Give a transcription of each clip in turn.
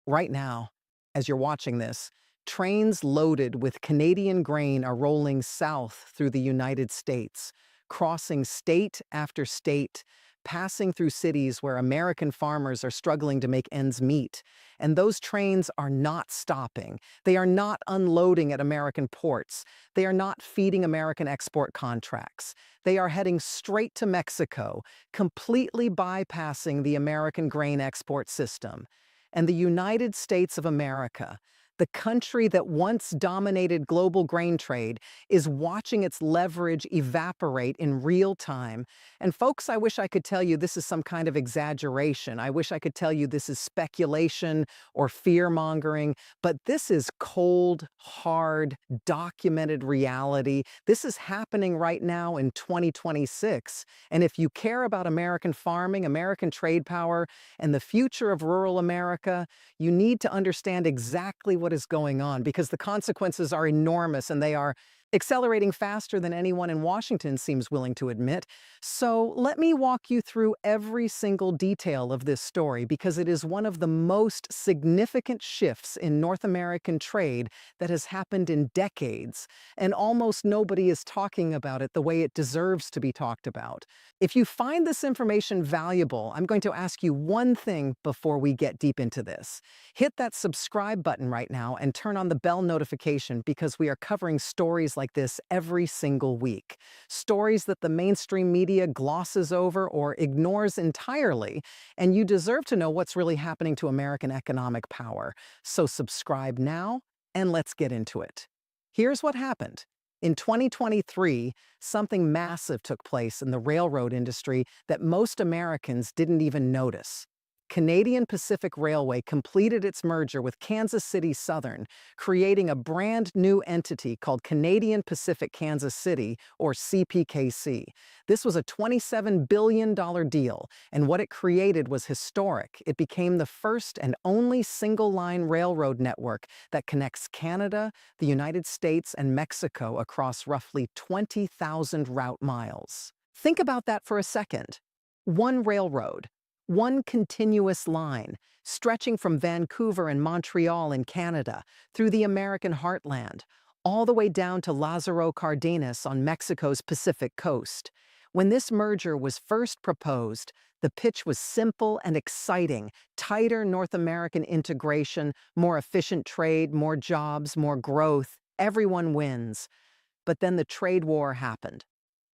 Right now, as you're watching this, trains loaded with Canadian grain are rolling south through the United States, crossing state after state, passing through cities where American farmers are struggling to make ends meet. And those trains are not stopping. They are not unloading at American ports. They are not feeding American export contracts. They are heading straight to Mexico, completely bypassing the American grain export system. And the United States of America, the country that once dominated global grain trade, is watching its leverage evaporate in real time. And folks, I wish I could tell you this is some kind of exaggeration. I wish I could tell you this is speculation or fear-mongering, but this is cold, hard, documented reality. This is happening right now in 2026. And if you care about American farming, American trade power, and the future of rural America, you need to understand exactly what is going on because the consequences are enormous and they are accelerating faster than anyone in Washington seems willing to admit. So let me walk you through every single detail of this story because it is one of the most significant shifts in North American trade that has happened in decades, and almost nobody is talking about it the way it deserves to be talked about. If you find this information valuable, I'm going to ask you one thing before we get deep into this. Hit that subscribe button right now and turn on the bell notification because we are covering stories like this every single week. Stories that the mainstream media glosses over or ignores entirely, and you deserve to know what's really happening to American economic power. So subscribe now, and let's get into it. Here's what happened. In 2023, something massive took place in the railroad industry that most Americans didn't even notice. Canadian Pacific Railway completed its merger with Kansas City Southern, creating a brand new entity called Canadian Pacific Kansas City, or CPKC. This was a $27 billion deal, and what it created was historic. It became the first and only single-line railroad network that connects Canada, the United States, and Mexico across roughly 20,000 route miles. Think about that for a second. One railroad, one continuous line, stretching from Vancouver and Montreal in Canada, through the American heartland, all the way down to Lázaro Cárdenas on Mexico's Pacific coast. When this merger was first proposed, the pitch was simple and exciting: tighter North American integration, more efficient trade, more jobs, more growth. Everyone wins. But then the trade war happened.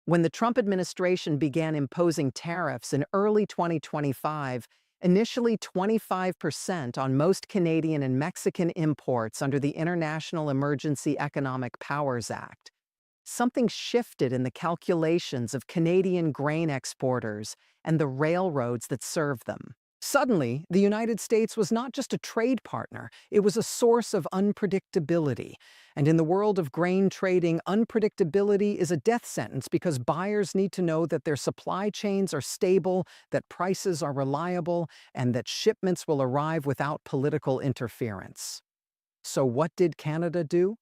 When the Trump administration began imposing tariffs in early 2025, initially 25% on most Canadian and Mexican imports under the International Emergency Economic Powers Act, something shifted in the calculations of Canadian grain exporters and the railroads that serve them. Suddenly, the United States was not just a trade partner, it was a source of unpredictability. And in the world of grain trading, unpredictability is a death sentence because buyers need to know that their supply chains are stable, that prices are reliable, and that shipments will arrive without political interference. So what did Canada do?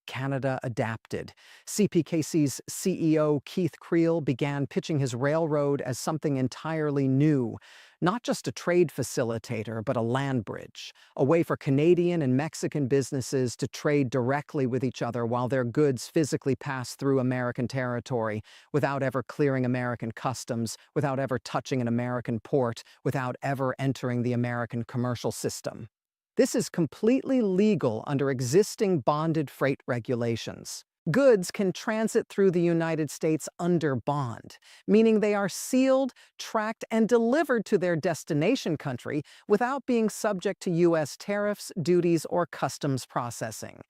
Canada adapted. CPKC's CEO, Keith Creel, began pitching his railroad as something entirely new, not just a trade facilitator, but a land bridge, a way for Canadian and Mexican businesses to trade directly with each other while their goods physically pass through American territory, without ever clearing American customs, without ever touching an American port, without ever entering the American commercial system. This is completely legal under existing bonded freight regulations. Goods can transit through the United States under bond, meaning they are sealed, tracked, and delivered to their destination country without being subject to U.S. tariffs, duties, or customs processing.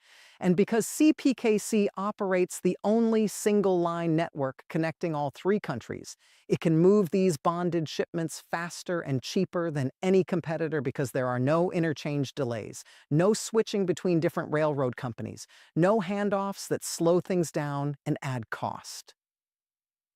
And because CPKC operates the only single-line network connecting all three countries, it can move these bonded shipments faster and cheaper than any competitor because there are no interchange delays, no switching between different railroad companies, no handoffs that slow things down and add cost.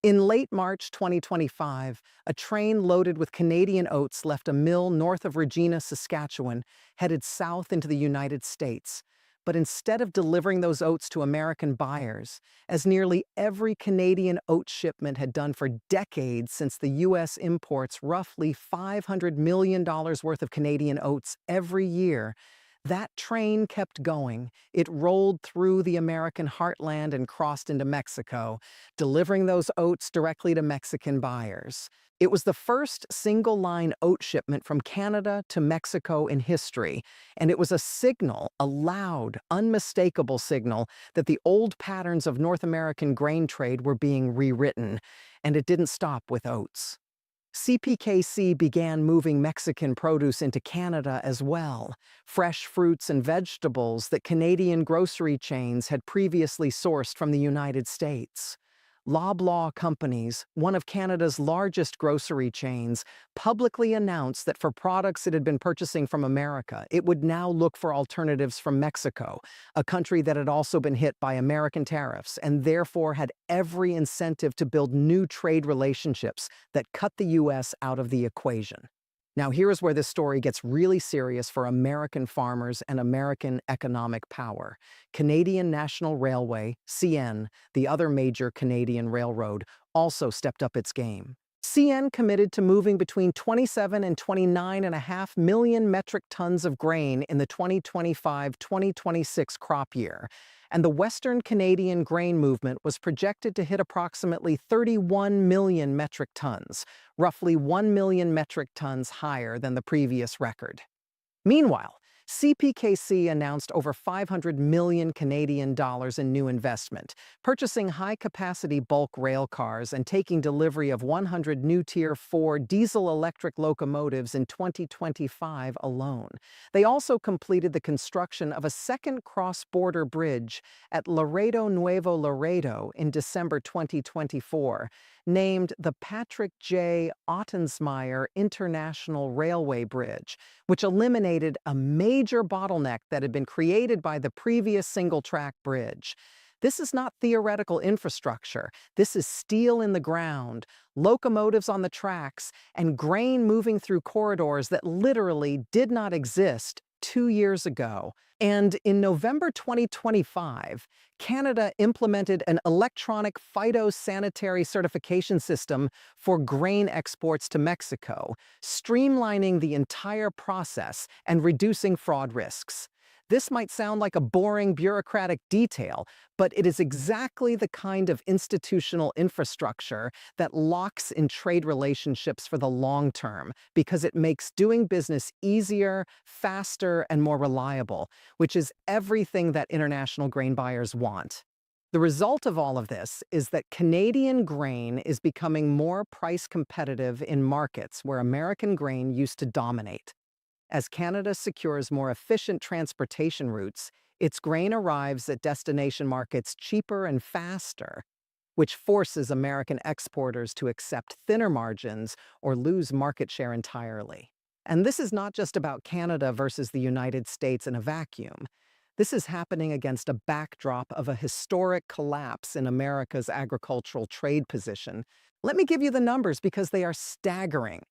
In late March 2025, a train loaded with Canadian oats left a mill north of Regina, Saskatchewan, headed south into the United States. But instead of delivering those oats to American buyers, as nearly every Canadian oat shipment had done for decades since the U.S. imports roughly $500 million worth of Canadian oats every year, that train kept going. It rolled through the American heartland and crossed into Mexico, delivering those oats directly to Mexican buyers. It was the first single-line oat shipment from Canada to Mexico in history, and it was a signal, a loud, unmistakable signal, that the old patterns of North American grain trade were being rewritten, and it didn't stop with oats. CPKC began moving Mexican produce into Canada as well, fresh fruits and vegetables that Canadian grocery chains had previously sourced from the United States. Loblaw Companies, one of Canada's largest grocery chains, publicly announced that for products it had been purchasing from America, it would now look for alternatives from Mexico, a country that had also been hit by American tariffs and therefore had every incentive to build new trade relationships that cut the U.S. out of the equation. Now, here is where this story gets really serious for American farmers and American economic power. Canadian National Railway, CN, the other major Canadian railroad, also stepped up its game. CN committed to moving between 27 and 29.5 million metric tons of grain in the 2025-2026 crop year, and the Western Canadian grain movement was projected to hit approximately 31 million metric tons, roughly 1 million metric tons higher than the previous record. Meanwhile, CPKC announced over 500 million Canadian dollars in new investment, purchasing high-capacity bulk rail cars and taking delivery of 100 new Tier 4 diesel-electric locomotives in 2025 alone. They also completed the construction of a second cross-border bridge at Laredo Nuevo Laredo in December 2024, named the Patrick J. Ottensmeyer International Railway Bridge, which eliminated a major bottleneck that had been created by the previous single-track bridge. This is not theoretical infrastructure. This is steel in the ground, locomotives on the tracks, and grain moving through corridors that literally did not exist 2 years ago. And in November 2025, Canada implemented an electronic phytosanitary certification system for grain exports to Mexico, streamlining the entire process and reducing fraud risks. This might sound like a boring bureaucratic detail, but it is exactly the kind of institutional infrastructure that locks in trade relationships for the long term, because it makes doing business easier, faster, and more reliable, which is everything that international grain buyers want. The result of all of this is that Canadian grain is becoming more price competitive in markets where American grain used to dominate. As Canada secures more efficient transportation routes, its grain arrives at destination markets cheaper and faster, which forces American exporters to accept thinner margins or lose market share entirely. And this is not just about Canada versus the United States in a vacuum. This is happening against a backdrop of a historic collapse in America's agricultural trade position. Let me give you the numbers because they are staggering.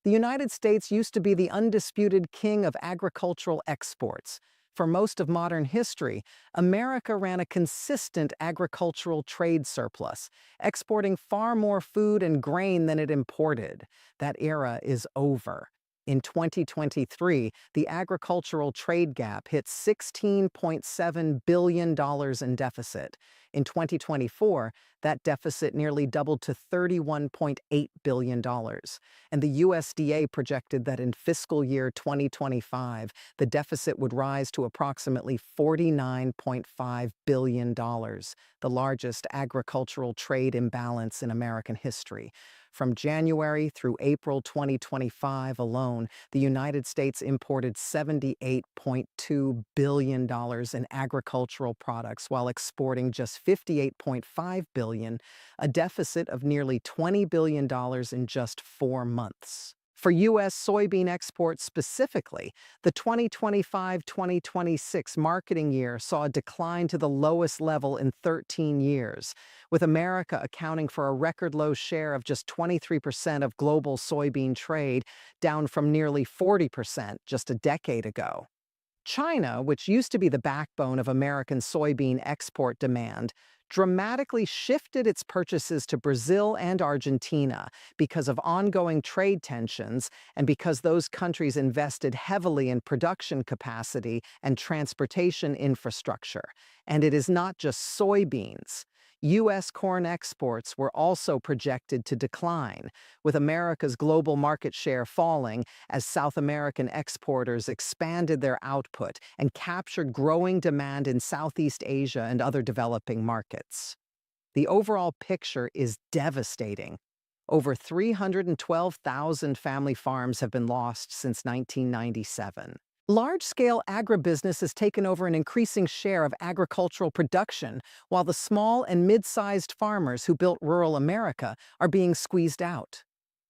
The United States used to be the undisputed king of agricultural exports. For most of modern history, America ran a consistent agricultural trade surplus, exporting far more food and grain than it imported. That era is over. In 2023, the agricultural trade gap hit $16.7 billion in deficit. In 2024, that deficit nearly doubled to $31.8 billion. And the USDA projected that in fiscal year 2025, the deficit would rise to approximately $49.5 billion, the largest agricultural trade imbalance in American history. From January through April 2025 alone, the United States imported $78.2 billion in agricultural products while exporting just $58.5 billion, a deficit of nearly $20 billion in just 4 months. For U.S. soybean exports specifically, the 2025-2026 marketing year saw a decline to the lowest level in 13 years, with America accounting for a record low share of just 23% of global soybean trade, down from nearly 40% just a decade ago. China, which used to be the backbone of American soybean export demand, dramatically shifted its purchases to Brazil and Argentina because of ongoing trade tensions and because those countries invested heavily in production capacity and transportation infrastructure. And it is not just soybeans. U.S. corn exports were also projected to decline, with America's global market share falling as South American exporters expanded their output and captured growing demand in Southeast Asia and other developing markets. The overall picture is devastating. Over 312,000 family farms have been lost since 1997. Large-scale agribusiness has taken over an increasing share of agricultural production, while the small and mid-sized farmers who built rural America are being squeezed out.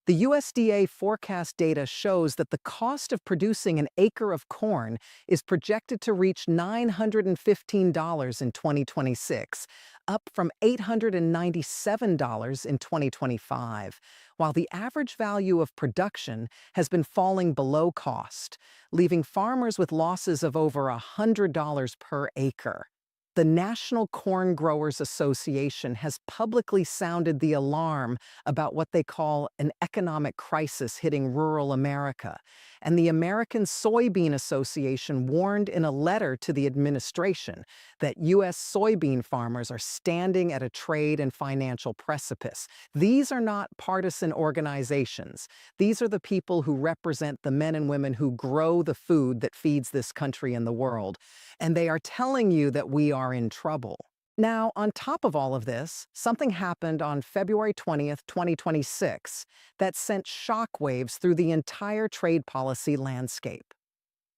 The USDA forecast data shows that the cost of producing an acre of corn is projected to reach $915 in 2026, up from $897 in 2025, while the average value of production has been falling below cost, leaving farmers with losses of over $100 per acre. The National Corn Growers Association has publicly sounded the alarm about what they call an economic crisis hitting rural America, and the American Soybean Association warned in a letter to the administration that U.S. soybean farmers are standing at a trade and financial precipice. These are not partisan organizations. These are the people who represent the men and women who grow the food that feeds this country and the world, and they are telling you that we are in trouble. Now, on top of all of this, something happened on February 20th, 2026, that sent shockwaves through the entire trade policy landscape.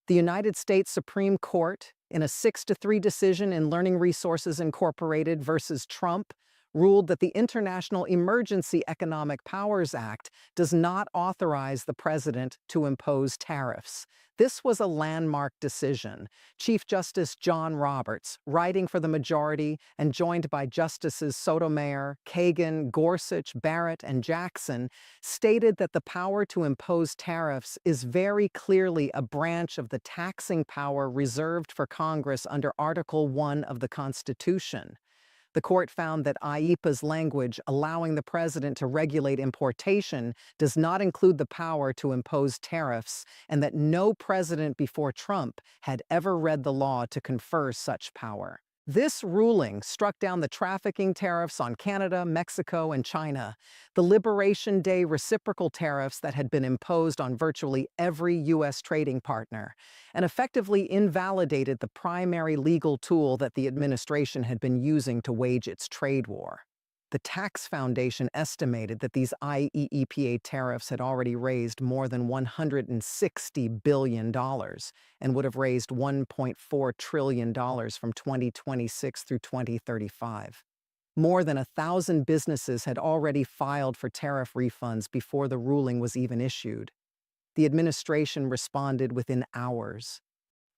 The United States Supreme Court, in a 6-3 decision in Learning Resources Incorporated versus Trump, ruled that the International Emergency Economic Powers Act does not authorize the president to impose tariffs. This was a landmark decision. Chief Justice John Roberts, writing for the majority and joined by Justices Sotomayor, Kagan, Gorsuch, Barrett, and Jackson, stated that the power to impose tariffs is very clearly a branch of the taxing power reserved for Congress under Article 1 of the Constitution. The court found that IEEPA's language allowing the president to regulate importation does not include the power to impose tariffs, and that no president before Trump had ever read the law to confer such power. This ruling struck down the trafficking tariffs on Canada, Mexico, and China, the Liberation Day reciprocal tariffs that had been imposed on virtually every U.S. trading partner, and effectively invalidated the primary legal tool that the administration had been using to wage its trade war. The Tax Foundation estimated that these IEEPA tariffs had already raised more than $160 billion and would have raised $1.4 trillion from 2026 through 2035. More than 1,000 businesses had already filed for tariff refunds before the ruling was even issued. The administration responded within hours.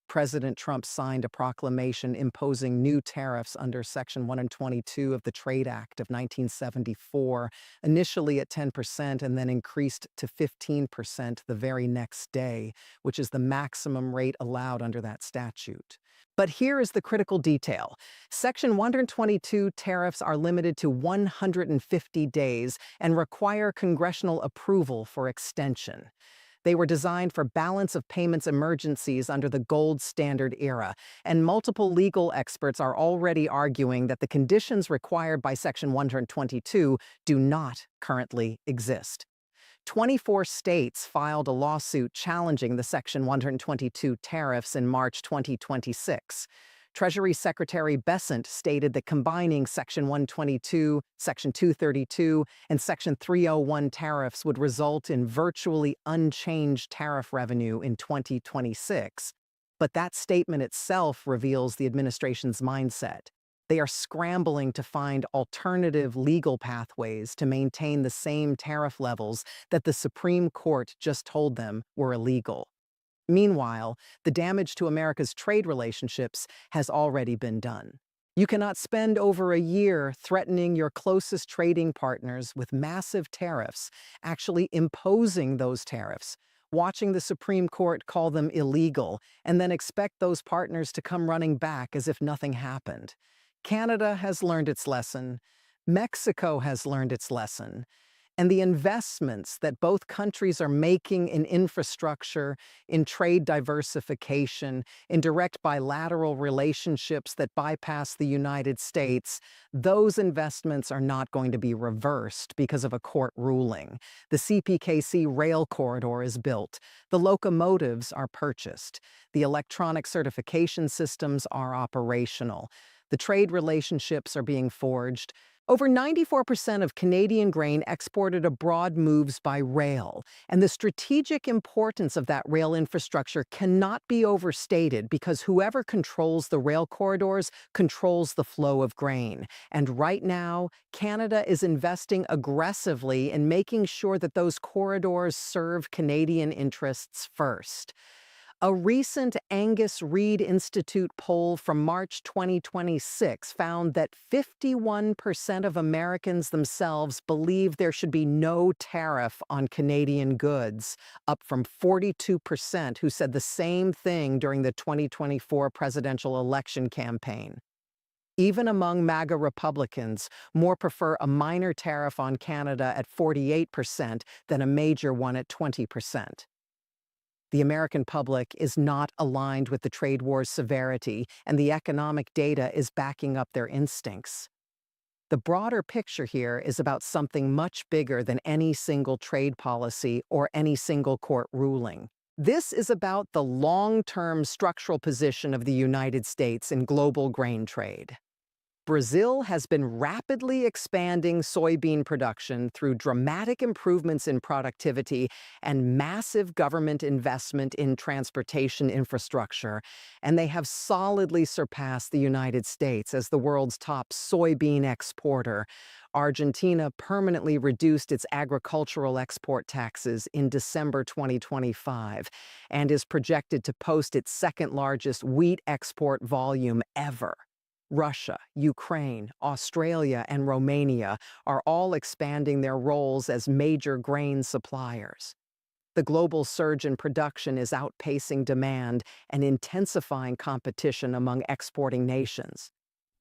President Trump signed a proclamation imposing new tariffs under Section 122 of the Trade Act of 1974, initially at 10% and then increased to 15% the very next day, which is the maximum rate allowed under that statute. But here is the critical detail. Section 122 tariffs are limited to 150 days and require congressional approval for extension. They were designed for balance of payments emergencies under the gold standard era, and multiple legal experts are already arguing that the conditions required by Section 122 do not currently exist. 24 states filed a lawsuit challenging the Section 122 tariffs in March 2026. Treasury Secretary Bessent stated that combining Section 122, Section 232, and Section 301 tariffs would result in virtually unchanged tariff revenue in 2026. But that statement itself reveals the administration's mindset. They are scrambling to find alternative legal pathways to maintain the same tariff levels that the Supreme Court just told them were illegal. Meanwhile, the damage to America's trade relationships has already been done. You cannot spend over a year threatening your closest trading partners with massive tariffs, actually imposing those tariffs, watching the Supreme Court call them illegal, and then expect those partners to come running back as if nothing happened. Canada has learned its lesson. Mexico has learned its lesson. And the investments that both countries are making in infrastructure, in trade diversification, in direct bilateral relationships that bypass the United States, those investments are not going to be reversed because of a court ruling. The CPKC rail corridor is built. The locomotives are purchased. The electronic certification systems are operational. The trade relationships are being forged. Over 94% of Canadian grain exported abroad moves by rail, and the strategic importance of that rail infrastructure cannot be overstated because whoever controls the rail corridors controls the flow of grain. And right now, Canada is investing aggressively in making sure that those corridors serve Canadian interests first. A recent Angus Reid Institute poll from March 2026 found that 51% of Americans themselves believe there should be no tariff on Canadian goods, up from 42% who said the same thing during the 2024 presidential election campaign. Even among MAGA Republicans, more prefer a minor tariff on Canada at 48% than a major one at 20%. The American public is not aligned with the trade war's severity, and the economic data is backing up their instincts. The broader picture here is about something much bigger than any single trade policy or any single court ruling. This is about the long-term structural position of the United States in global grain trade. Brazil has been rapidly expanding soybean production through dramatic improvements in productivity and massive government investment in transportation infrastructure, and they have solidly surpassed the United States as the world's top soybean exporter. Argentina permanently reduced its agricultural export taxes in December 2025 and is projected to post its second largest wheat export volume ever. Russia, Ukraine, Australia, and Romania are all expanding their roles as major grain suppliers. The global surge in production is outpacing demand and intensifying competition among exporting nations.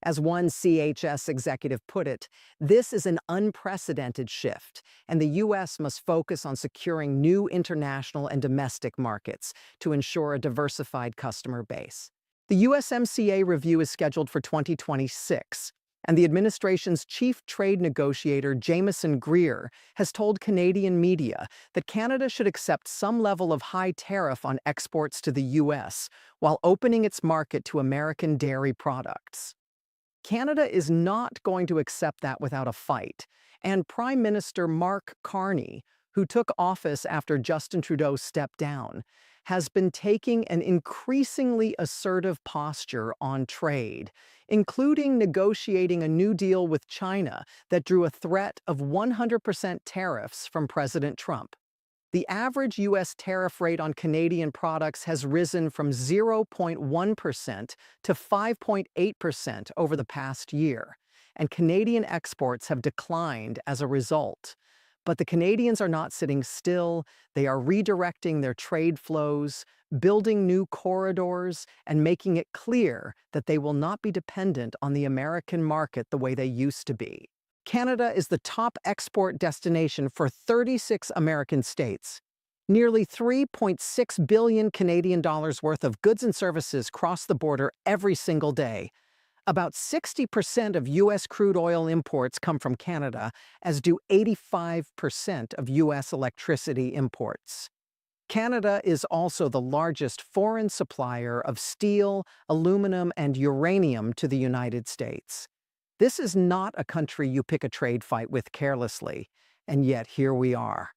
As one CHS executive put it, this is an unprecedented shift, and the U.S. must focus on securing new international and domestic markets to ensure a diversified customer base. The USMCA review is scheduled for 2026, and the administration's chief trade negotiator, Jameson Greer, has told Canadian media that Canada should accept some level of high tariff on exports to the U.S. while opening its market to American dairy products. Canada is not going to accept that without a fight, and Prime Minister Mark Carney, who took office after Justin Trudeau stepped down, has been taking an increasingly assertive posture on trade, including negotiating a new deal with China that drew a threat of 100% tariffs from President Trump. The average U.S. tariff rate on Canadian products has risen from 0.1% to 5.8% over the past year, and Canadian exports have declined as a result. But the Canadians are not sitting still. They are redirecting their trade flows, building new corridors, and making it clear that they will not be dependent on the American market the way they used to be. Canada is the top export destination for 36 American states. Nearly 3.6 billion Canadian dollars worth of goods and services cross the border every single day. About 60% of U.S. crude oil imports come from Canada, as do 85% of U.S. electricity imports. Canada is also the largest foreign supplier of steel, aluminum, and uranium to the United States. This is not a country you pick a trade fight with carelessly, and yet here we are.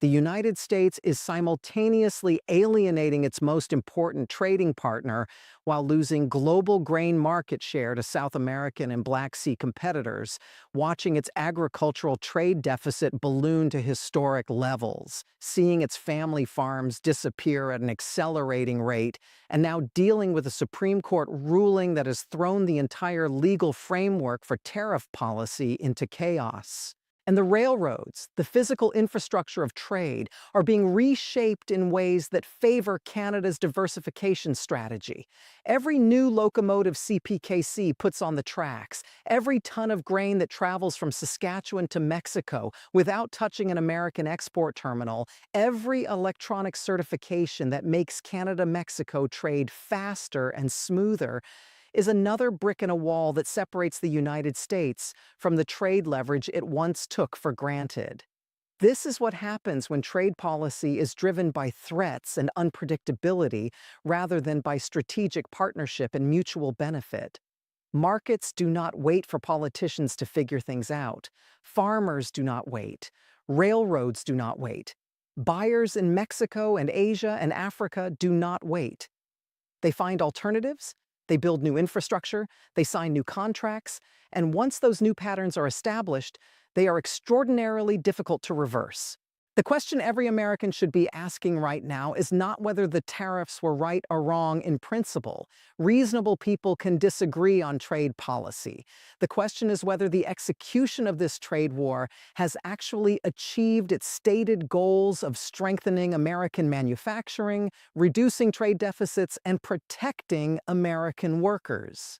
The United States is simultaneously alienating its most important trading partner while losing global grain market share to South American and Black Sea competitors, watching its agricultural trade deficit balloon to historic levels, seeing its family farms disappear at an accelerating rate, and now dealing with a Supreme Court ruling that has thrown the entire legal framework for tariff policy into chaos. And the railroads, the physical infrastructure of trade, are being reshaped in ways that favor Canada's diversification strategy. Every new locomotive CPKC puts on the tracks, every ton of grain that travels from Saskatchewan to Mexico without touching an American export terminal, every electronic certification that makes Canada-Mexico trade faster and smoother is another brick in a wall that separates the United States from the trade leverage it once took for granted. This is what happens when trade policy is driven by threats and unpredictability rather than by strategic partnership and mutual benefit. Markets do not wait for politicians to figure things out. Farmers do not wait. Railroads do not wait. Buyers in Mexico and Asia and Africa do not wait. They find alternatives, they build new infrastructure, they sign new contracts, and once those new patterns are established, they are extraordinarily difficult to reverse. The question every American should be asking right now is not whether the tariffs were right or wrong in principle. Reasonable people can disagree on trade policy. The question is whether the execution of this trade war has actually achieved its stated goals of strengthening American manufacturing, reducing trade deficits, and protecting American workers.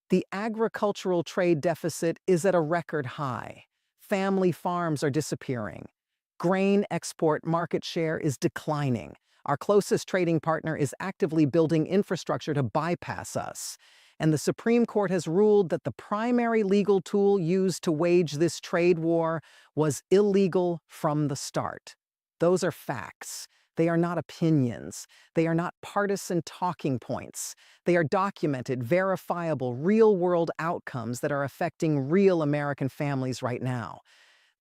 The agricultural trade deficit is at a record high. Family farms are disappearing. Grain export market share is declining. Our closest trading partner is actively building infrastructure to bypass us. And the Supreme Court has ruled that the primary legal tool used to wage this trade war was illegal from the start. Those are facts. They are not opinions. They are not partisan talking points. They are documented, verifiable, real-world outcomes that are affecting real American families right now.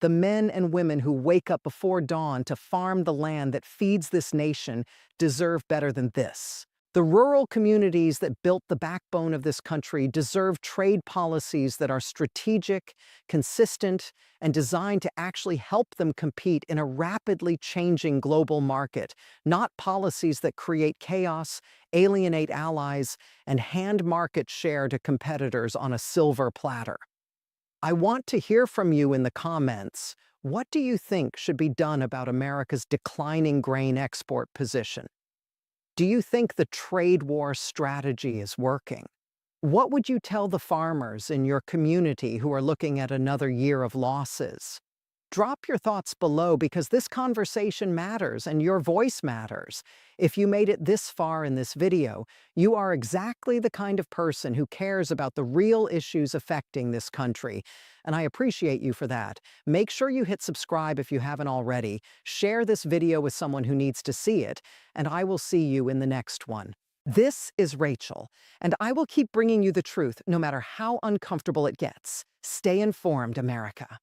The men and women who wake up before dawn to farm the land that feeds this nation deserve better than this. The rural communities that built the backbone of this country deserve trade policies that are strategic, consistent, and designed to actually help them compete in a rapidly changing global market, not policies that create chaos, alienate allies, and hand market share to competitors on a silver platter. I want to hear from you in the comments. What do you think should be done about America's declining grain export position? Do you think the trade war strategy is working? What would you tell the farmers in your community who are looking at another year of losses? Drop your thoughts below because this conversation matters and your voice matters. If you made it this far in this video, you are exactly the kind of person who cares about the real issues affecting this country, and I appreciate you for that. Make sure you hit subscribe if you haven't already, share this video with someone who needs to see it, and I will see you in the next one. This is Rachel, and I will keep bringing you the truth no matter how uncomfortable it gets. Stay informed, America.